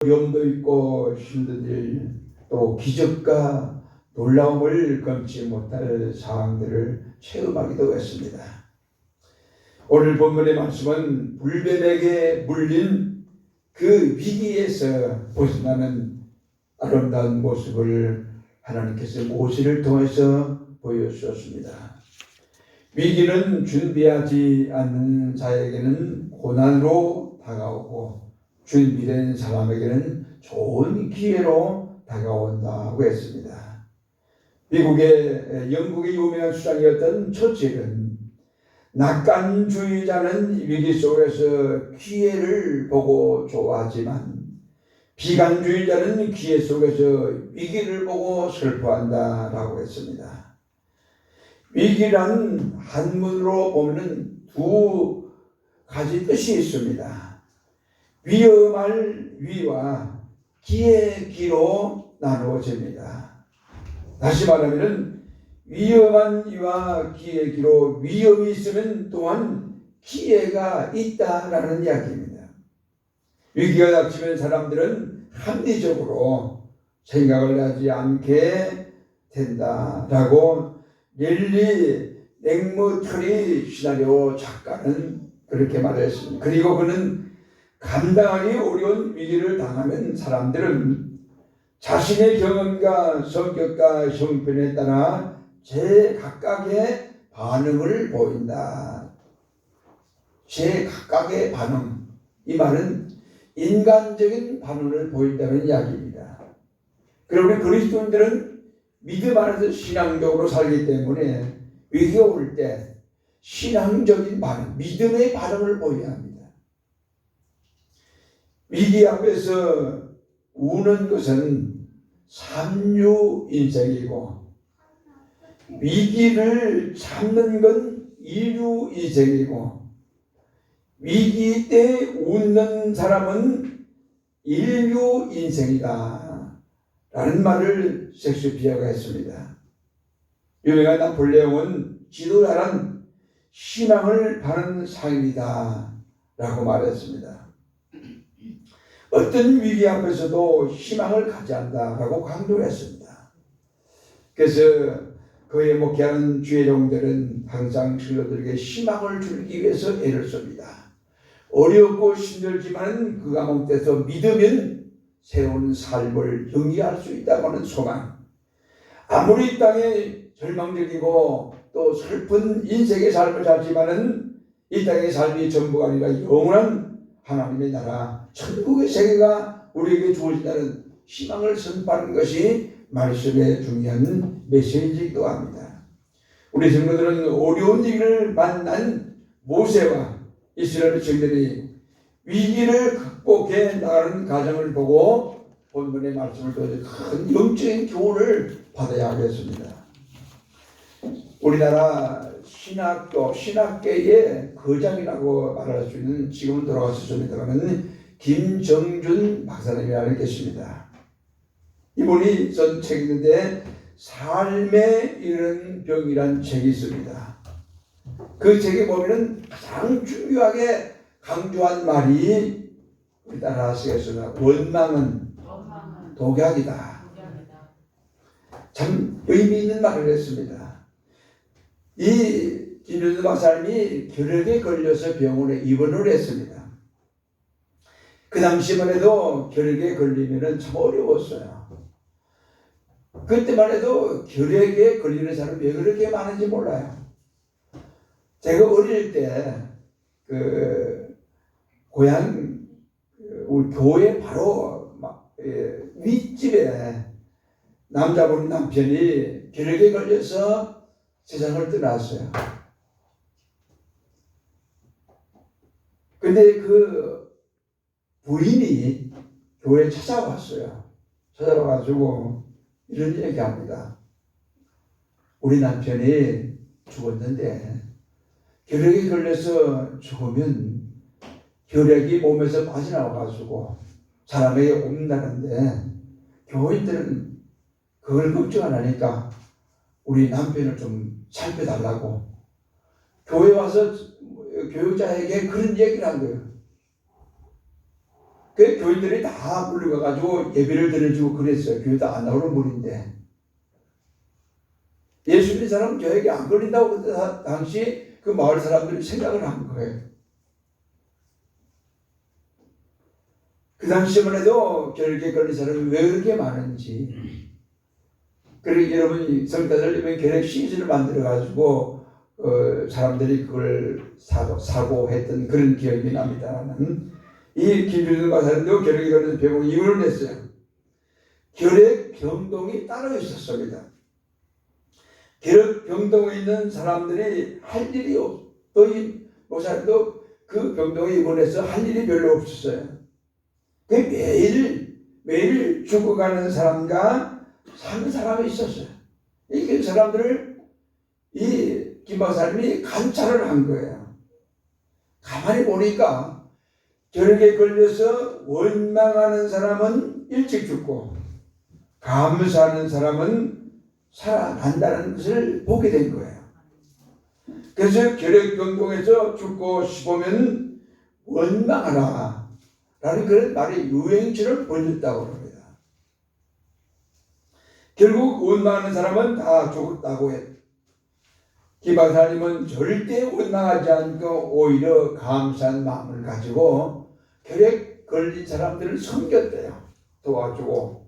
어려움도 있고 힘든 일, 또 기적과 놀라움을 금치 못할 상황들을 체험하기도 했습니다. 오늘 본문의 말씀은 불뱀에게 물린 그 위기에서 벗어나는 아름다운 모습을 하나님께서 모세를 통해서 보여주셨습니다. 위기는 준비하지 않는 자에게는 고난으로 다가오고 준비된 사람에게는 좋은 기회로 다가온다고 했습니다. 영국의 유명한 수장이었던 처칠은 낙관주의자는 위기 속에서 기회를 보고 좋아하지만 비관주의자는 기회 속에서 위기를 보고 슬퍼한다라고 했습니다. 위기란 한문으로 보면 두 가지 뜻이 있습니다. 위험할 위와 기의 기로 나누어집니다. 다시 말하면 위험한 위와 기의 기로 위험이 있으면 또한 기회가 있다라는 이야기입니다. 위기가 닥치면 사람들은 합리적으로 생각을 하지 않게 된다라고 릴리 맥머터리 시나리오 작가는 그렇게 말했습니다. 그리고 그는 감당하기 어려운 위기를 당하면 사람들은 자신의 경험과 성격과 형편에 따라 제각각의 반응을 보인다. 제각각의 반응. 이 말은 인간적인 반응을 보인다는 이야기입니다. 그리고 우리 그리스도인들은 믿음 안에서 신앙적으로 살기 때문에 위기가 올 때 신앙적인 반응, 믿음의 반응을 보여야 합니다. 위기 앞에서 우는 것은 삼류인생이고 위기를 참는 건 이류인생이고 위기 때 웃는 사람은 인류인생이다 라는 말을 셰익스피어가 했습니다. 유명한 나폴레옹은 지도자란 희망을 바라는 상인이다 라고 말했습니다. 어떤 위기 앞에서도 희망을 가져야 한다라고 강조했습니다. 그래서 그의 목회하는 주의종들은 항상 신도들에게 희망을 주기 위해서 애를 씁니다. 어렵고 힘들지만 그 가운데서 믿으면 새로운 삶을 영위할 수 있다고 하는 소망. 아무리 이 땅에 절망적이고 또 슬픈 인생의 삶을 살지만은 이 땅의 삶이 전부가 아니라 영원한 하나님의 나라, 천국의 세계가 우리에게 주어진다는 희망을 선포하는 것이 말씀의 중요한 메시지이기도 합니다. 우리 성도들은 어려운 위기를 만난 모세와 이스라엘 백성들이 위기를 극복해 나가는 과정을 보고 본문의 말씀을 통해서 큰 영적인 교훈을 받아야 하겠습니다. 우리나라 신학계의 거장이라고 말할 수 있는 지금은 돌아가셨습니다만 김정준 박사님이라는 계십니다. 이분이 쓴 책이 있는데 삶에 이르는 병이란 책이 있습니다. 그 책에 보면 가장 중요하게 강조한 말이 우리 따라 하시겠습니다. 원망은 독약이다. 참 의미 있는 말을 했습니다. 이 김정준 박사님이 결핵에 걸려서 병원에 입원을 했습니다. 그 당시만 해도 결핵에 걸리면 참 어려웠어요. 그때만 해도 결핵에 걸리는 사람이 왜 그렇게 많은지 몰라요. 제가 어릴 때 고향 우리 교회 바로 윗집에 남자분 남편이 결핵에 걸려서 세상을 떠났어요. 근데 그 부인이 교회에 찾아왔어요. 찾아와가지고 이런 얘기합니다. 우리 남편이 죽었는데 결핵에 걸려서 죽으면 혈액이 몸에서 빠져나와가지고 사람에게 옮는다는데 교인들은 그걸 걱정 안 하니까 우리 남편을 좀 살펴달라고 교회 와서 교육자에게 그런 얘기를 한 거예요. 그 교인들이 다 불러가가지고 예배를 드려주고 그랬어요. 교회도 안 나오는 분인데. 예수 믿는 사람은 교회에 안 걸린다고 그때 당시 그 마을 사람들이 생각을 한 거예요. 그 당시만 해도 결핵에 걸린 사람이 왜 그렇게 많은지. 그리고 여러분 성도들 결핵 시즌을 만들어가지고 사람들이 그걸 사고했던 그런 기억이 납니다만 이 김준성 박사님도 결핵에 걸려서 병원 이유를 냈어요. 결핵 병동이 따로 있었습니다. 결핵 병동에 있는 사람들이 할 일이 또 이 목사님도 그 병동에 입원해서 할 일이 별로 없었어요. 그 매일 죽어가는 사람과 사는 사람이 있었어요. 이 사람들을 이 김 박사님이 관찰을 한 거예요. 가만히 보니까 결핵에 걸려서 원망하는 사람은 일찍 죽고 감사하는 사람은 살아난다는 것을 보게 된 거예요. 그래서 결핵 병동에서 죽고 싶으면 원망하라 라는 그런 말이 유행처럼 번졌다고 합니다. 결국 원망하는 사람은 다 죽었다고 했다. 김 박사님은 절대 원망하지 않고 오히려 감사한 마음을 가지고 결핵 걸린 사람들을 섬겼대요. 도와주고.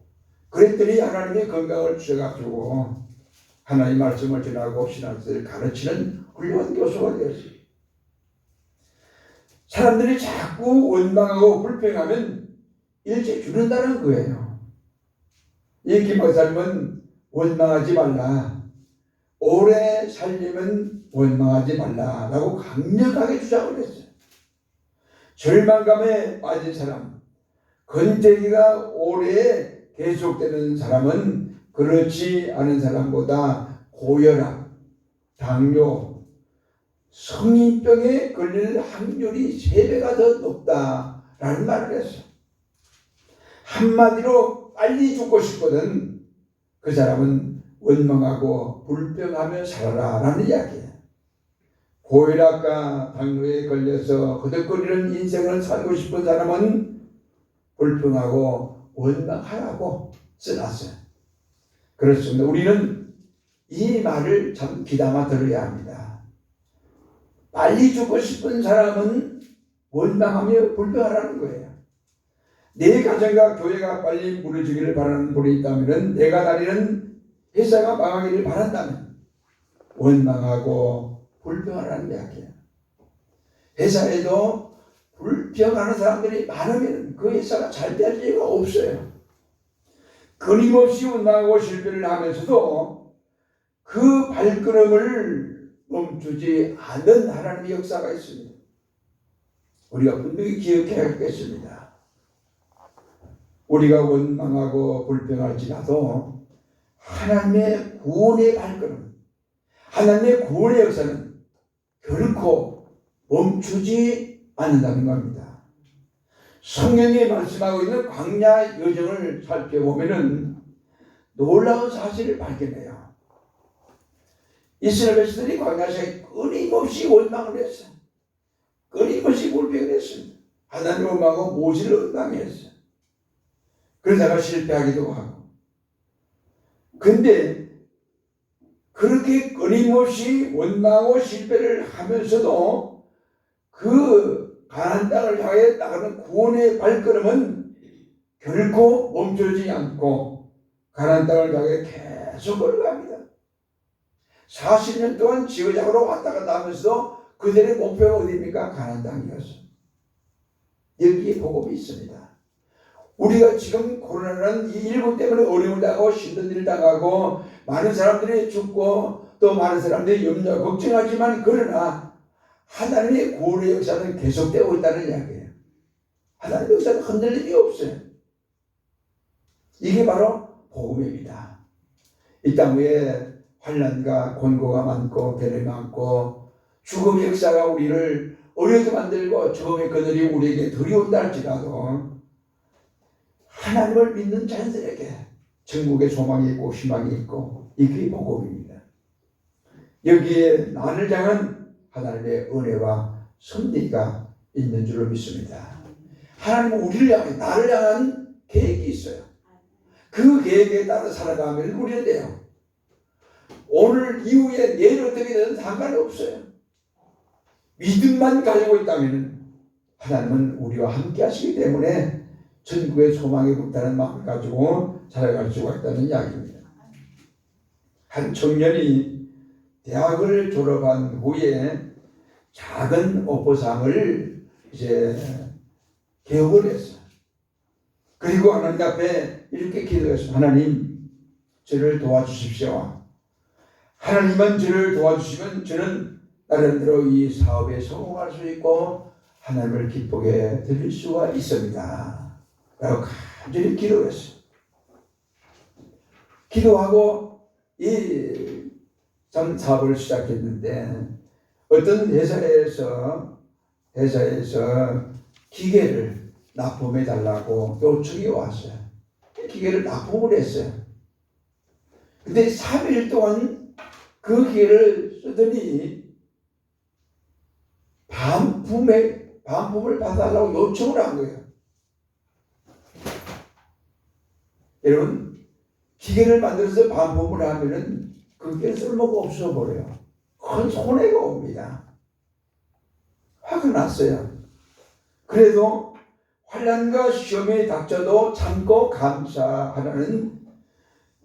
그랬더니 하나님의 건강을 주셔가지고 하나님 말씀을 전하고 신앙생활을 가르치는 훌륭한 교수가 되었어요. 사람들이 자꾸 원망하고 불평하면 일찍 죽는다는 거예요. 이 김 박사님은 원망하지 말라. 오래 살려면 원망하지 말라라고 강력하게 주장을 했어요. 절망감에 빠진 사람, 건재기가 오래 계속되는 사람은 그렇지 않은 사람보다 고혈압, 당뇨, 성인병에 걸릴 확률이 3배가 더 높다라는 말을 했어요. 한마디로 빨리 죽고 싶거든 그 사람은 원망하고 불평하며 살아라 라는 이야기예요. 고혈압과 당뇨에 걸려서 허덕거리는 인생을 살고 싶은 사람은 불평하고 원망하라고 써놨어요. 그렇습니다. 우리는 이 말을 참 귀담아 들어야 합니다. 빨리 죽고 싶은 사람은 원망하며 불평하라는 거예요. 내 가정과 교회가 빨리 무너지기를 바라는 분이 있다면, 내가 다니는 회사가 망하기를 바란다면 원망하고 불평하라는 이야기예요. 회사에도 불평하는 사람들이 많으면 그 회사가 잘 될 리가 없어요. 끊임없이 원망하고 실패를 하면서도 그 발걸음을 멈추지 않는 하나님의 역사가 있습니다. 우리가 분명히 기억해야겠습니다. 우리가 원망하고 불평할지라도 하나님의 구원의 발걸음, 하나님의 구원의 역사는 결코 멈추지 않는다는 겁니다. 성경에 말씀하고 있는 광야 여정을 살펴보면 놀라운 사실을 발견해요. 이스라엘 백성들이 광야에서 끊임없이 원망을 했어요. 끊임없이 불평을 했습니다. 하나님을 원망하고 모세를 원망했어요. 그러다가 실패하기도 하고. 근데 그렇게 끊임없이 원망하고 실패를 하면서도 그 가나안 땅을 향해 나가는 구원의 발걸음은 결코 멈추지 않고 가나안 땅을 향해 계속 걸어갑니다. 40년 동안 지그작으로 왔다 갔다 하면서 그들의 목표가 어디입니까? 가나안 땅이었어요. 여기에 복음이 있습니다. 우리가 지금 코로나라는 이 일곱 때문에 어려움을 당하고 힘든 일을 당하고 많은 사람들이 죽고 또 많은 사람들이 염려 걱정하지만, 그러나 하나님의 구원의 역사는 계속되고 있다는 이야기예요. 하나님의 역사는 흔들림이 없어요. 이게 바로 복음입니다. 이 땅 위에 환난과 곤고가 많고 괴롭이 많고 죽음의 역사가 우리를 어렵게 만들고 죽음의 그늘이 우리에게 들이온다 할지라도 하나님을 믿는 자들에게 천국의 소망이 있고 희망이 있고, 이게 복음입니다. 여기에 나를 향한 하나님의 은혜와 섭리가 있는 줄로 믿습니다. 하나님은 우리를 향해, 나를 향한 계획이 있어요. 그 계획에 따라 살아가면 우리는 돼요. 오늘 이후에 내일 어떻게 되든 상관이 없어요. 믿음만 가지고 있다면 하나님은 우리와 함께 하시기 때문에 천국의 소망에 붙다는 마음을 가지고 살아갈 수가 있다는 이야기입니다. 한 청년이 대학을 졸업한 후에 작은 오포상을 이제 개업을 했어요. 그리고 하나님 앞에 이렇게 기도했어요. 하나님, 저를 도와주십시오. 하나님만 저를 도와주시면 저는 나름대로 이 사업에 성공할 수 있고 하나님을 기쁘게 드릴 수가 있습니다. 라고 간절히 기도했어요. 기도하고 이 사업을 시작했는데 어떤 회사에서 기계를 납품해 달라고 요청이 왔어요. 기계를 납품을 했어요. 근데 3일 동안 그 기계를 쓰더니 반품을 받아달라고 요청을 한 거예요. 여러분, 기계를 만들어서 반품을 하면은 그게 쓸모가 없어 버려요. 큰 손해가 옵니다. 화가 났어요. 그래도 환난과 시험에 닥쳐도 참고 감사하라는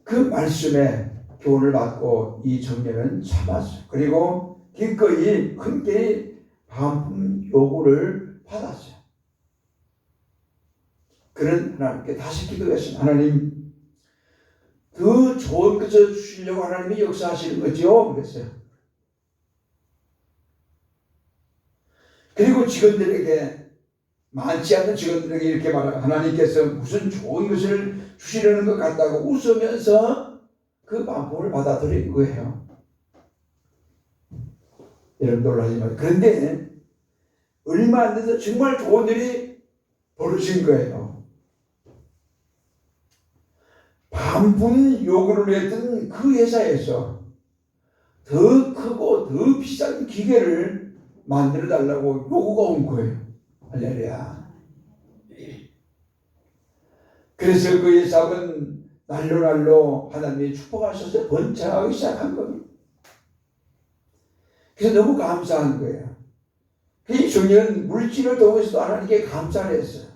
그 말씀에 교훈을 받고 이 청년은 참았어요. 그리고 기꺼이 흔쾌히 반품 요구를 받았어요. 그는 하나님께 다시 기도했습니다. 하나님, 더 좋은 것을 주시려고 하나님이 역사하시는 거죠? 그랬어요. 그리고 직원들에게, 많지 않은 직원들에게 이렇게 말하고, 하나님께서 무슨 좋은 것을 주시려는 것 같다고 웃으면서 그 반품을 받아들인 거예요. 여러분 놀라지 마세요. 그런데 얼마 안 돼서 정말 좋은 일이 벌어진 거예요. 반품 요구를 했던 그 회사에서 더 크고 더 비싼 기계를 만들어 달라고 요구가 온 거예요. 할렐루야. 그래서 그 사업은 날로 하나님이 축복하셔서 번창하기 시작한 겁니다. 그래서 너무 감사한 거예요. 이 청년은 물질을 통해서도 하나님께 감사를 했어요.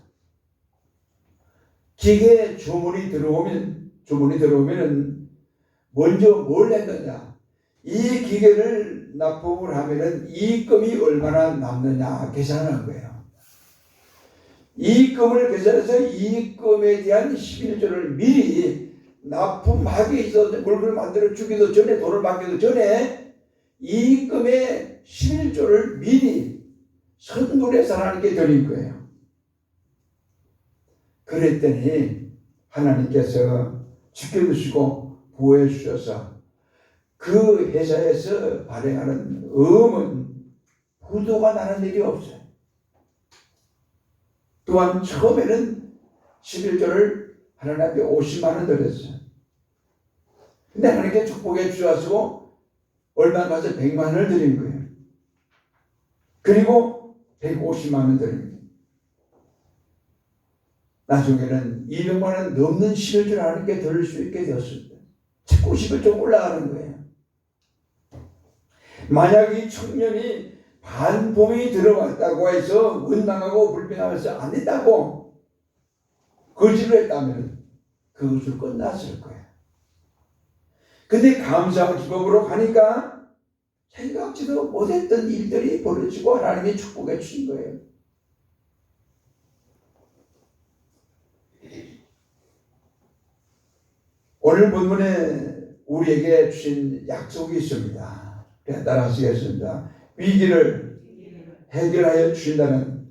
기계 주문이 들어오면은 먼저 뭘 했느냐? 이 기계를 납품을 하면은 이익금이 얼마나 남느냐 계산한 거예요. 이익금을 계산해서 이익금에 대한 11조를 미리 납품하기 있어서 물건을 만들어 주기도 전에, 돈을 받기도 전에 이익금의 11조를 미리 선물해서 하나님께 드린 거예요. 그랬더니 하나님께서 지켜주시고 보호해 주셔서 그 회사에서 발행하는 부도가 나는 일이 없어요. 또한 처음에는 11조를 하나님 앞에 50만 원 드렸어요. 근데 하나님께 축복해 주셔서 얼마 가서 100만 원을 드린 거예요. 그리고 150만 원 드린 거예요. 나중에는 200만 원 넘는 11조를 하나님께 드릴 수 있게 되었습니다. 자꾸 11조 올라가는 거예요. 만약 이 청년이 반품이 들어왔다고 해서 원망하고 불평하면서 안 됐다고 거짓을 했다면 그것을 끝났을 거예요. 근데 감사와 기쁨으로 가니까 생각지도 못했던 일들이 벌어지고 하나님이 축복해 주신 거예요. 오늘 본문에 우리에게 주신 약속이 있습니다. 따라하시겠습니다. 위기를 해결하여 주신다는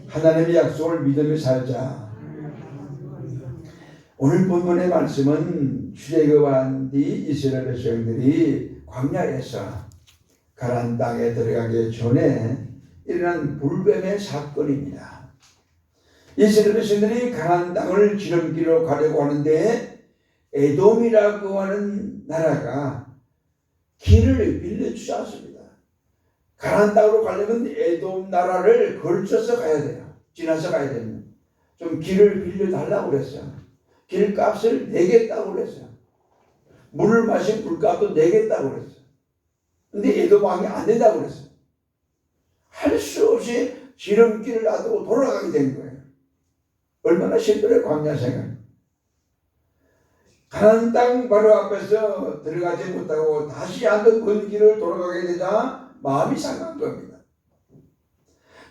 하나님의 약속을 믿으며 살자. 오늘 본문의 말씀은 출애굽한 뒤 이스라엘 백성들이 광야에서 가나안 땅에 들어가기 전에 일어난 불뱀의 사건입니다. 이스라엘 백성들이 가나안 땅을 지름길로 가려고 하는데 에돔이라고 하는 나라가 길을 빌려주지 않습니다. 가나안 땅으로 가려면 에돔 나라를 걸쳐서 가야 돼요. 지나서 가야 됩니다. 좀 길을 빌려달라고 그랬어요. 길값을 내겠다고 그랬어요. 물을 마신 물값도 내겠다고 그랬어요. 근데 에돔왕이 안 된다고 그랬어요. 할 수 없이 지름길을 놔두고 돌아가게 된 거예요. 얼마나 힘들어요, 광야 생활. 가나안 땅 바로 앞에서 들어가지 못하고 다시 한번 먼 길을 돌아가게 되자 마음이 상한 겁니다.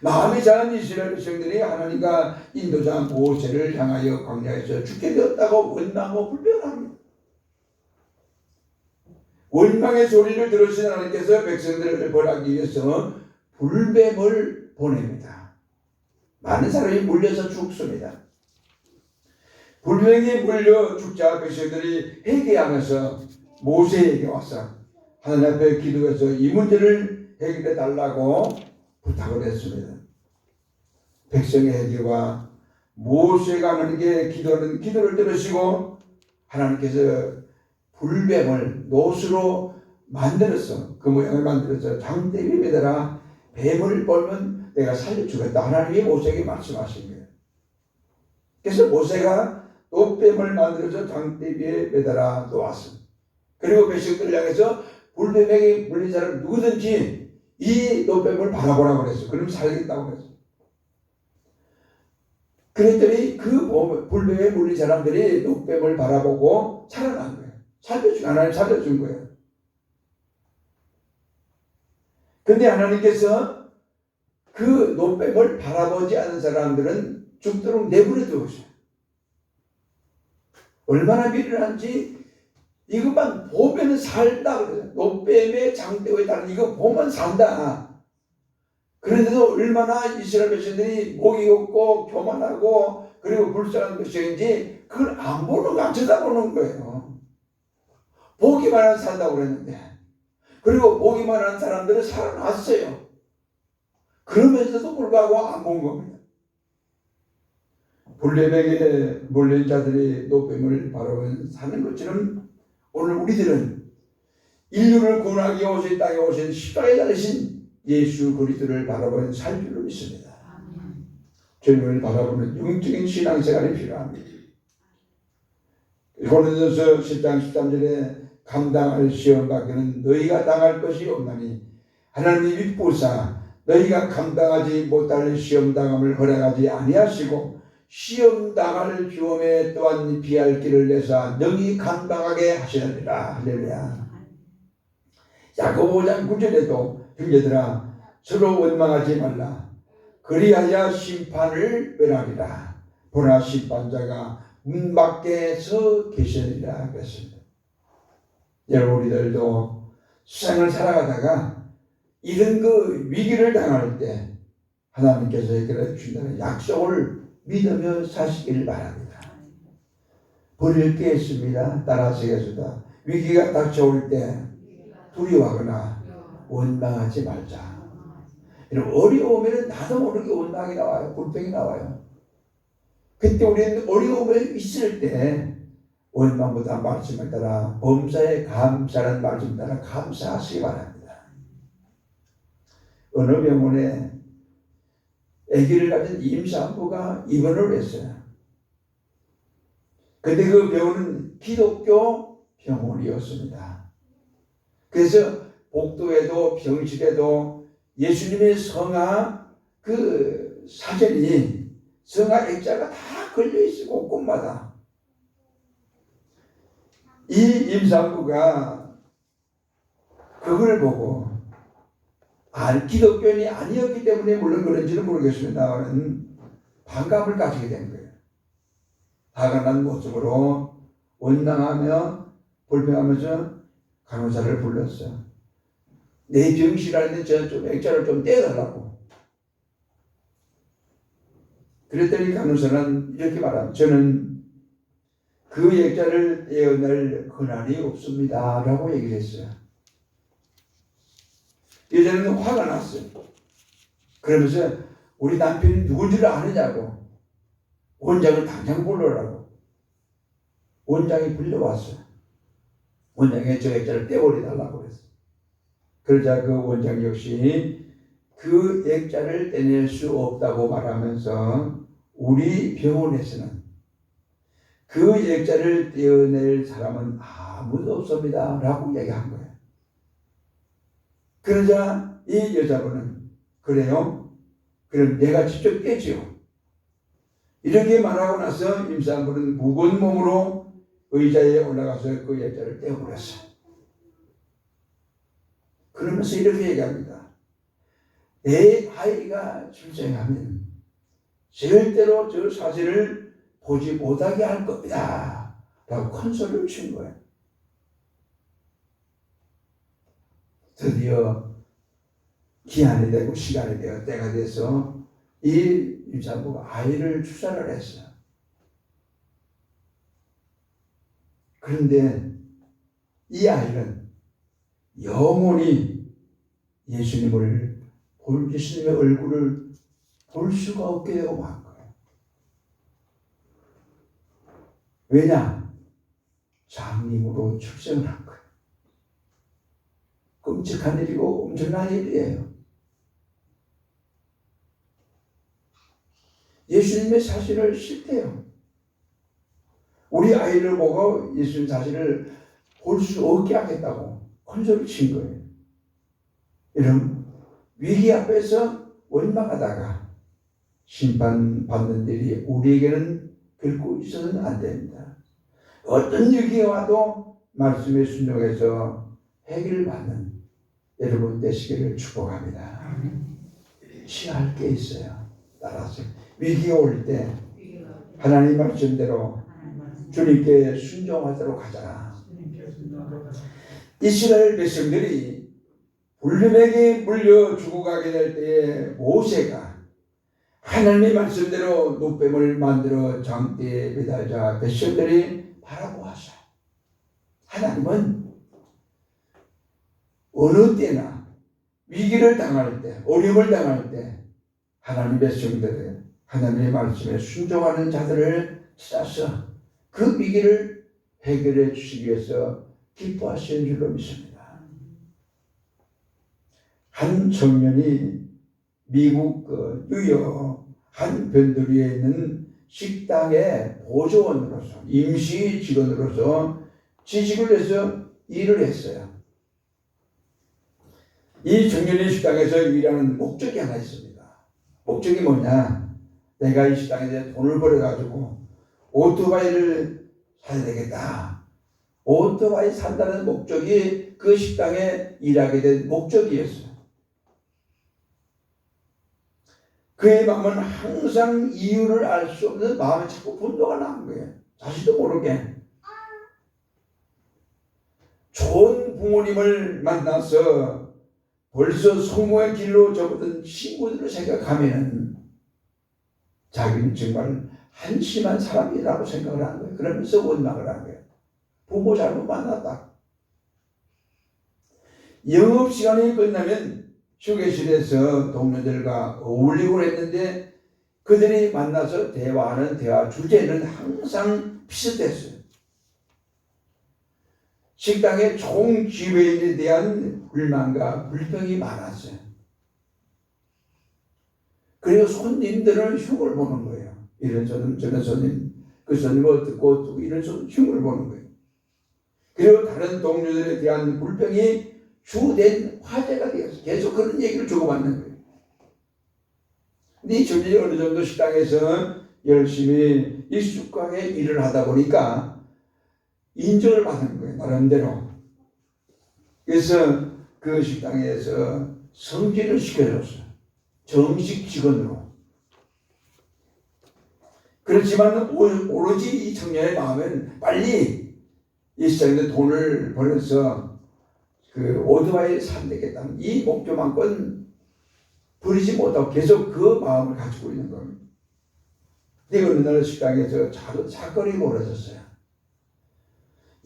마음이 상한 이스라엘 백성들이 하나님과 인도자 모세를 향하여 광야에서 죽게 되었다고 원망하고 불평합니다. 원망의 소리를 들으신 하나님께서 백성들을 벌하기 위해서 불뱀을 보냅니다. 많은 사람이 물려서 죽습니다. 불뱀이 물려 죽자 백성들이 회개하면서 모세에게 와서 하나님 앞에 기도해서 이 문제를 해결해 달라고 부탁을 했습니다. 백성의 회개와 모세가 하나님께 기도하는 기도를 들으시고 하나님께서 불뱀을 노수로 만들어서 그 모양을 만들어서 장대에 매달아 뱀을 벌면 내가 살려주겠다. 하나님이 모세에게 말씀하신 거예요. 그래서 모세가 노뱀을 만들어서 장대 위에 매달아 놓았습니다. 그리고 백성들 향해서 불뱀에게 물린 사람 누구든지 이 노뱀을 바라보라고 그랬어요. 그럼 살겠다고 그랬어요. 그랬더니 그 불뱀에 물린 사람들이 노뱀을 바라보고 살아난 거예요. 하나님 살려준 거예요. 근데 하나님께서 그 노뱀을 바라보지 않은 사람들은 죽도록 내버려 두었어요. 얼마나 미련한지 이것만 보면 살다 그래요. 노뱀의 장대에 따른 이거 보면 산다. 그런데도 얼마나 이스라엘 백성들이 목이 없고 교만하고 그리고 불쌍한 백성인지 그걸 안 보는 거 안 쳐다보는 거예요. 보기만 하면 산다고 그랬는데 그리고 보기만 한 사람들은 살아났어요. 그러면서도 불구하고 안 본 겁니다. 불뱀에게 몰린 자들이 노뱀을 바라보면 사는 것처럼 오늘 우리들은 인류를 구원하기 위해 오신 땅에 오신 십자가에 달리신 예수 그리스도를 바라보는 살 줄로 믿습니다. 주님을 바라보는 영적인 신앙생활이 필요합니다. 고린도서 10장 13절에 감당할 시험 밖에는 너희가 당할 것이 없나니 하나님이 믿보사 너희가 감당하지 못할 시험 당함을 허락하지 아니하시고 시험 당할 경험에 또한 피할 길을 내사 능히 감당하게 하시느니라. 할렐루야. 야고보 5장 9절에도 형제들아 서로 원망하지 말라. 그리하여 심판을 면하리라. 보나 심판자가 문 밖에 서 계시느니라 그랬습니다. 여러분 우리들도 세상을 살아가다가 이런 그 위기를 당할 때 하나님께서 해결해 주신다는 약속을 믿으며 사시길 바랍니다. 버릴 게 있습니다. 따라서겠습니다. 위기가 닥쳐올 때 두려워하거나 원망하지 말자. 어려우면 나도 모르게 원망이 나와요. 불평이 나와요. 그때 우리는 어려움에 있을 때 원망보다 말씀을 따라 범사에 감사라는 말씀을 따라 감사하시기 바랍니다. 어느 병원에 아기를 가진 임산부가 입원을 했어요. 근데 그 병원은 기독교 병원이었습니다. 그래서 복도에도 병실에도 예수님의 성화 그 사진이 성화 액자가 다 걸려있고 곳곳마다 이 임산부가 그걸 보고 기독교인이 아니었기 때문에 물론 그런지는 모르겠습니다만 반감을 가지게 된 거예요. 화가 난 모습으로 원망하며 불평하면서 간호사를 불렀어요. 내 병실하는데 저 좀 액자를 좀 떼어달라고. 그랬더니 간호사는 이렇게 말합니다. 저는 그 액자를 떼어낼 권한이 없습니다. 라고 얘기를 했어요. 여자는 화가 났어요. 그러면서 우리 남편이 누군지를 아느냐고 원장을 당장 불러라고. 원장이 불려왔어요. 원장이 저 액자를 떼버려달라고 그랬어요. 그러자 그 원장 역시 그 액자를 떼낼 수 없다고 말하면서 우리 병원에서는 그 역자를 떼어낼 사람은 아무도 없습니다 라고 얘기한 거예요. 그러자 이 여자분은 그래요? 그럼 내가 직접 떼지요. 이렇게 말하고 나서 임산부는 무거운 몸으로 의자에 올라가서 그 여자를 떼어버렸어요. 그러면서 이렇게 얘기합니다. 내 아이가 출생하면 절대로 저 사실을 보지 못하게 할 겁니다 라고 큰 소리를 친 거예요. 드디어 기한이 되고 시간이 되어 때가 돼서 이 임산부가 아이를 출산을 했어요. 그런데 이 아이는 영원히 예수님의 얼굴을 볼 수가 없게 되고 만 거예요. 왜냐? 장님으로 출생을 한 거예요. 끔찍한 일이고 엄청난 일이에요. 예수님의 사실을 싫대요. 우리 아이를 보고 예수님 사실을 볼 수 없게 하겠다고 큰 소리 친 거예요. 이런 위기 앞에서 원망하다가 심판받는 일이 우리에게는 결코 있어서는 안 됩니다. 어떤 위기가 와도 말씀에 순종해서 해결을 받는 여러분 되시기를 축복합니다. 취할 게 있어요. 따라서 위기가 올 때 하나님 말씀대로 주님께 순종하도록 하자. 이스라엘 백성들이 불뱀에게 물려 죽어가게 될 때에 모세가 하나님의 말씀대로 노뱀을 만들어 장대에 매달자 백성들이 바라보았어요. 하나님은 어느 때나 위기를 당할 때, 어려움을 당할 때 하나님의 백성들을 하나님의 말씀에 순종하는 자들을 찾아서 그 위기를 해결해 주시기 위해서 기뻐하시는 줄로 믿습니다. 한 청년이 미국 뉴욕 한 변두리에 있는 식당의 보조원으로서 임시 직원으로서 취직을 해서 일을 했어요. 이 청년이 식당에서 일하는 목적이 하나 있습니다. 목적이 뭐냐? 내가 이 식당에 돈을 벌어가지고 오토바이를 사야 되겠다. 오토바이 산다는 목적이 그 식당에 일하게 된 목적이었어요. 그의 마음은 항상 이유를 알 수 없는 마음에 자꾸 분노가 나는 거예요. 자신도 모르게. 좋은 부모님을 만나서 벌써 성공의 길로 접어든 친구들을 생각하면 자기는 정말 한심한 사람이라고 생각을 하는 거예요. 그러면서 원망을 하는 거예요. 부모 잘못 만났다. 영업시간이 끝나면 휴게실에서 동료들과 어울리고 했는데 그들이 만나서 대화하는 대화 주제는 항상 비슷했어요. 식당의 총 지배인에 대한 불만과 불평이 많았어요. 그리고 손님들은 흉을 보는 거예요. 이런 손님, 저런 손님, 그 손님 어떻고 이런 손님 흉을 보는 거예요. 그리고 다른 동료들에 대한 불평이 주된 화제가 되었어요. 계속 그런 얘기를 주고받는 거예요. 근데 이 청년이 어느 정도 식당에서 열심히 익숙하게 일을 하다 보니까 인정을 받는 거예요. 나름대로. 그래서 그 식당에서 승진을 시켜줬어요. 정식 직원으로. 그렇지만 오로지 이 청년의 마음은 빨리 이 식당에서 돈을 벌어서 그 오토바이를 사면 되겠다는 이 목표만큼 버리지 못하고 계속 그 마음을 가지고 있는 겁니다. 근데 어느 날 식당에서 사건이 벌어졌어요.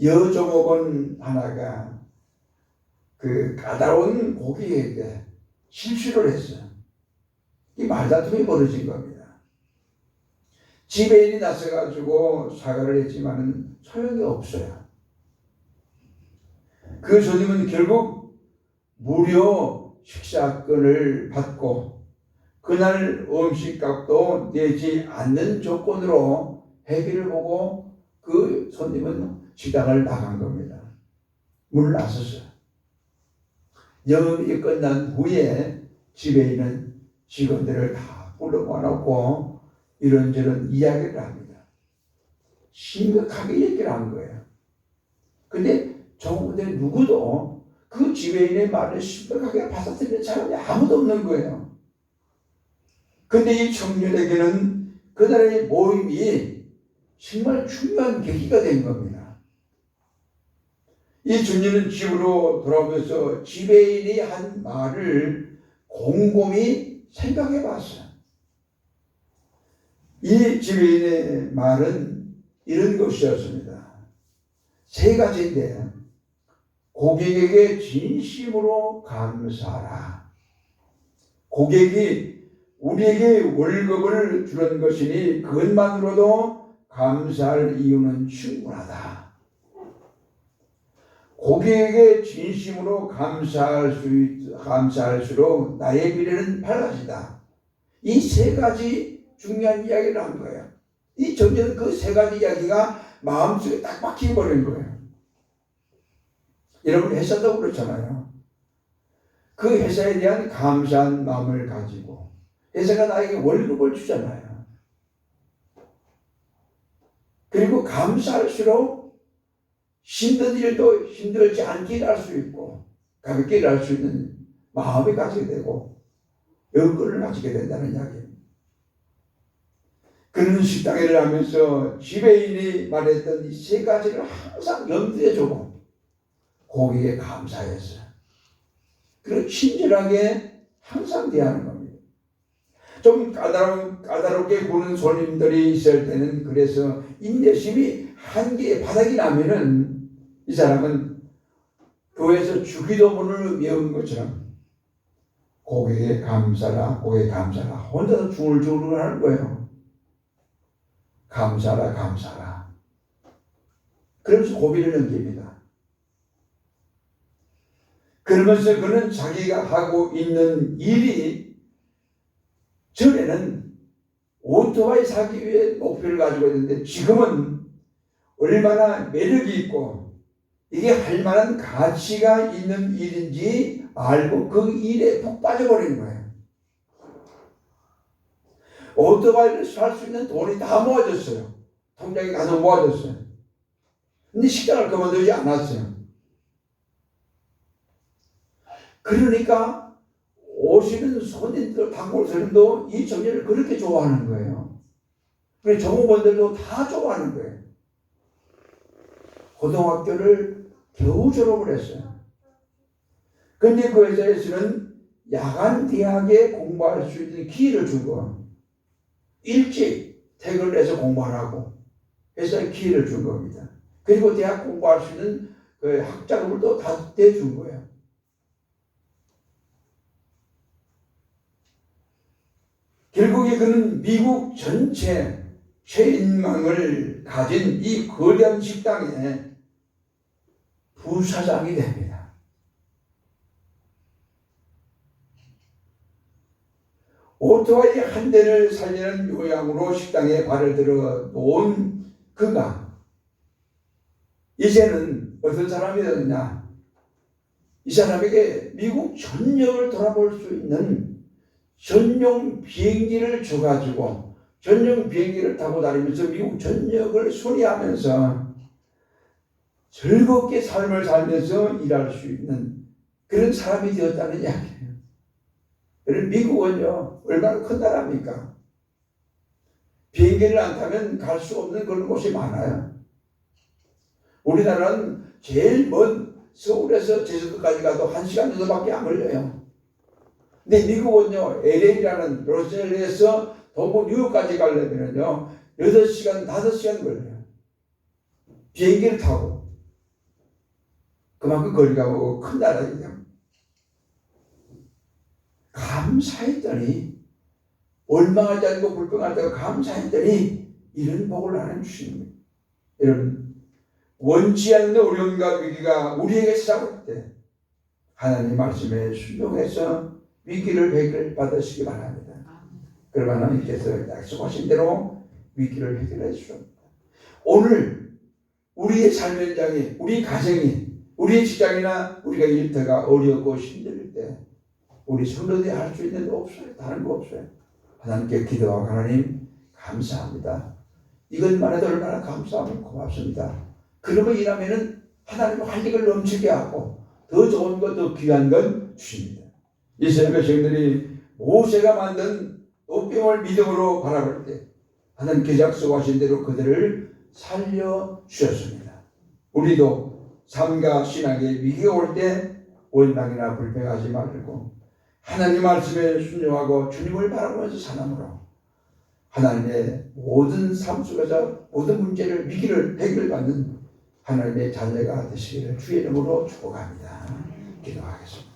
여종업원 하나가 그 까다로운 고객에게 실수를 했어요. 이 말다툼이 벌어진 겁니다. 지배인이 나서가지고 사과를 했지만은 소용이 없어요. 그 손님은 결국 무료 식사권을 받고 그날 음식값도 내지 않는 조건으로 해비를 보고 그 손님은 식당을 나간 겁니다. 문을 나섰어요. 영업이 끝난 후에 집에 있는 직원들을 다 불러 모아놓고 이런저런 이야기를 합니다. 심각하게 얘기를 한 거예요. 근데 종업원들 누구도 그 지배인의 말을 심각하게 받아들이는 사람이 아무도 없는 거예요. 근데 이 청년에게는 그날의 모임이 정말 중요한 계기가 된 겁니다. 이 청년은 집으로 돌아오면서 지배인이 한 말을 곰곰이 생각해 봤어요. 이 지배인의 말은 이런 것이었습니다. 세 가지인데, 고객에게 진심으로 감사하라. 고객이 우리에게 월급을 주는 것이니 그것만으로도 감사할 이유는 충분하다. 고객에게 진심으로 감사할수록 나의 미래는 밝아진다. 이 세 가지 중요한 이야기를 한 거예요. 이 청년은 그 세 가지 이야기가 마음속에 딱 박혀버린 거예요. 여러분 회사도 그렇잖아요. 그 회사에 대한 감사한 마음을 가지고 회사가 나에게 월급을 주잖아요. 그리고 감사할수록 힘든 일도 힘들지 않게 일할 수 있고 가볍게 일할 수 있는 마음을 가지게 되고 여건을 가지게 된다는 이야기입니다. 그는 식당 일을 하면서 지배인이 말했던 이 세 가지를 항상 염두에 두고 고객에 감사했어요. 그리고 친절하게 항상 대하는 겁니다. 좀 까다롭게 구는 손님들이 있을 때는 그래서 인내심이 한계의 바닥이 나면은 이 사람은 교회에서 주기도문을 외운 것처럼 고객에 감사라 혼자서 중얼중얼 하는 거예요. 감사라 그러면서 고비를 넘깁니다. 그러면서 그는 자기가 하고 있는 일이 전에는 오토바이 사기 위해 목표를 가지고 있는데 지금은 얼마나 매력이 있고 이게 할 만한 가치가 있는 일인지 알고 그 일에 푹 빠져버리는 거예요. 오토바이를 살 수 있는 돈이 다 모아졌어요. 통장에 가서 모아졌어요. 근데 식당을 그만두지 않았어요. 그러니까 오시는 손님들, 단골 손님도 이 청년을 그렇게 좋아하는 거예요. 그리고 종업원들도 다 좋아하는 거예요. 고등학교를 겨우 졸업을 했어요. 근데 그 회사에서는 야간 대학에 공부할 수 있는 기회를 준 거예요. 일찍 퇴근을 해서 공부하라고 회사에 기회를 준 겁니다. 그리고 대학 공부할 수 있는 그 학자금을 또 다 대준 거예요. 결국에 그는 미국 전체 최인망을 가진 이 거대한 식당의 부사장이 됩니다. 오토바이 한 대를 살리는 요양으로 식당에 발을 들어 놓은 그가 이제는 어떤 사람이 되느냐? 이 사람에게 미국 전역을 돌아볼 수 있는 전용 비행기를 줘가지고 전용 비행기를 타고 다니면서 미국 전역을 순회하면서 즐겁게 삶을 살면서 일할 수 있는 그런 사람이 되었다는 이야기예요. 미국은요 얼마나 큰 나라입니까? 비행기를 안 타면 갈 수 없는 그런 곳이 많아요. 우리나라는 제일 먼 서울에서 제주도까지 가도 1시간 정도밖에 안 걸려요. 근데 미국은요 LA라는 로스앤젤레스에서 동부 뉴욕까지 가려면요 6시간 5시간 걸려요. 비행기를 타고. 그만큼 거리가 큰 나라이죠. 감사했더니 원망하지 않고 불평하다가 감사했더니 이런 복을 나는 주십니다. 여러분 원치 않는 어려움과 위기가 우리에게 찾아올 때 하나님 말씀에 순종해서 위기를 해결 받으시기 바랍니다. 그러면 하나님께서 약속하신 대로 위기를 해결해 주십니다. 오늘 우리의 삶 현장이, 우리 가정이, 우리의 직장이나 우리가 일터가 어렵고 힘들 때 우리 성도들이 할 수 있는 거 없어요. 다른 거 없어요. 하나님께 기도하고 하나님 감사합니다. 이것만 해도 얼마나 감사하고 고맙습니다. 그러면 일하면은 하나님은 활력을 넘치게 하고 더 좋은 것, 더 귀한 건 주십니다. 이스라엘 백성들이 모세가 만든 옥병을 믿음으로 바라볼 때 하나님께서 약속하신 대로 그들을 살려주셨습니다. 우리도 삶과 신앙의 위기가 올 때 원망이나 불평하지 말고 하나님 말씀에 순종하고 주님을 바라보면서 사람으로 하나님의 모든 삶 속에서 모든 문제를, 위기를 해결받는 하나님의 자녀가 되시기를 주의 이름으로 축복합니다. 기도하겠습니다.